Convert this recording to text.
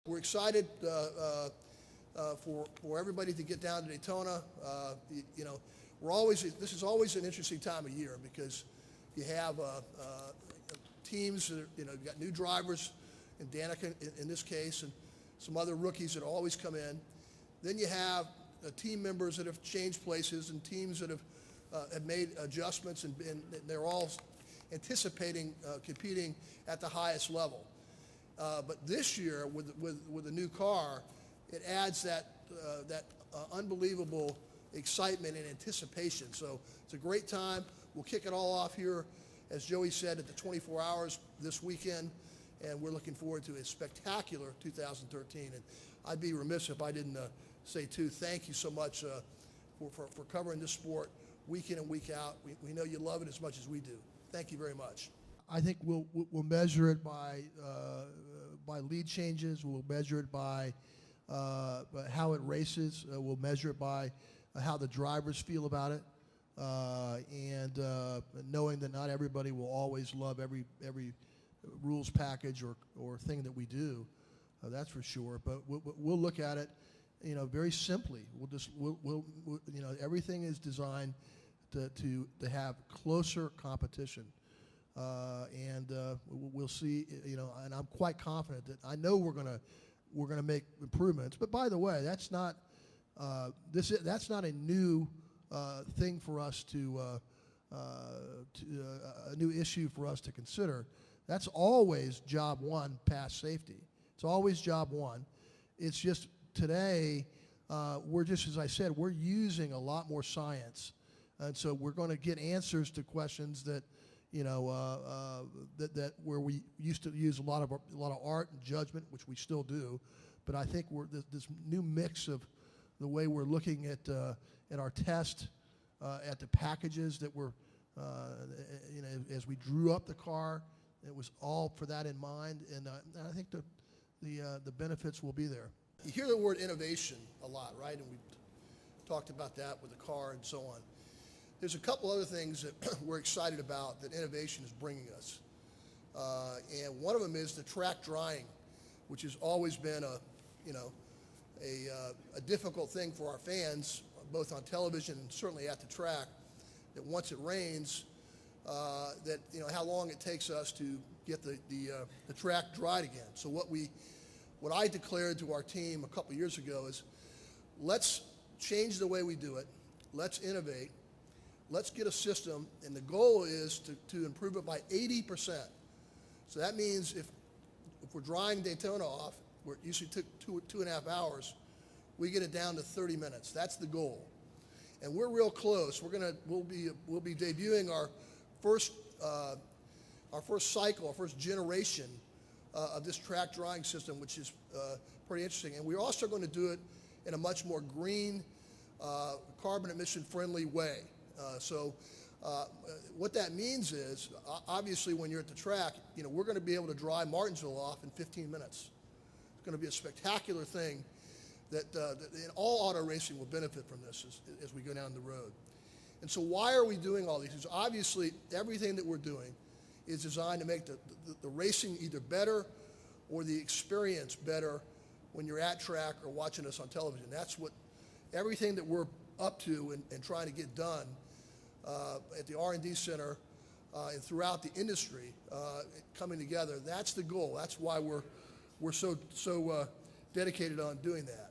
We're excited for everybody to get down to Daytona. You know, this is always an interesting time of year because you have teams that you've got new drivers, and Danica in this case, and some other rookies that always come in. Then you have team members that have changed places and teams that have made adjustments, and they're all anticipating competing at the highest level. But this year, with a new car, it adds that unbelievable excitement and anticipation. So it's a great time. We'll kick it all off here, as Joey said, at the 24 Hours this weekend, and we're looking forward to a spectacular 2013. And I'd be remiss if I didn't say, too, thank you so much for covering this sport week in and week out. We know you love it as much as we do. Thank you very much. I think we'll measure it by lead changes. We'll measure it by how it races. We'll measure it by how the drivers feel about it, and knowing that not everybody will always love every rules package or thing that we do. That's for sure. But we'll look at it, very simply. We'll everything is designed to have closer competition. And we'll see, and I'm quite confident that I know we're gonna make improvements. But by the way, that's not that's not a new thing for us a new issue for us to consider. That's always job one past safety. It's always job one. It's just today we're just, as I said, we're using a lot more science, and so we're going to get answers to questions that. That where we used to use a lot of art and judgment, which we still do, but I think this new mix of the way we're looking at our test, at the packages that we're, as we drew up the car, it was all for that in mind, and I think the benefits will be there. You hear the word innovation a lot, right? And we talked about that with the car and so on. There's a couple other things that we're excited about that innovation is bringing us. And one of them is the track drying, which has always been a difficult thing for our fans, both on television and certainly at the track, that once it rains, that how long it takes us to get the track dried again. So what I declared to our team a couple years ago is, let's change the way we do it, let's innovate. Let's get a system, and the goal is to improve it by 80%. So that means if we're drying Daytona off, where it usually took two and a half hours, we get it down to 30 minutes. That's the goal, and we're real close. We'll be debuting our first cycle, our first generation of this track drying system, which is pretty interesting. And we're also going to do it in a much more green, carbon emission friendly way. So what that means is, obviously, when you're at the track, we're going to be able to dry Martinsville off in 15 minutes. It's going to be a spectacular thing that all auto racing will benefit from this as we go down the road. And so why are we doing all these things? Obviously, everything that we're doing is designed to make the racing either better or the experience better when you're at track or watching us on television. That's what everything that we're up to and trying to get done at the R&D Center and throughout the industry coming together. That's the goal. That's why we're so dedicated on doing that.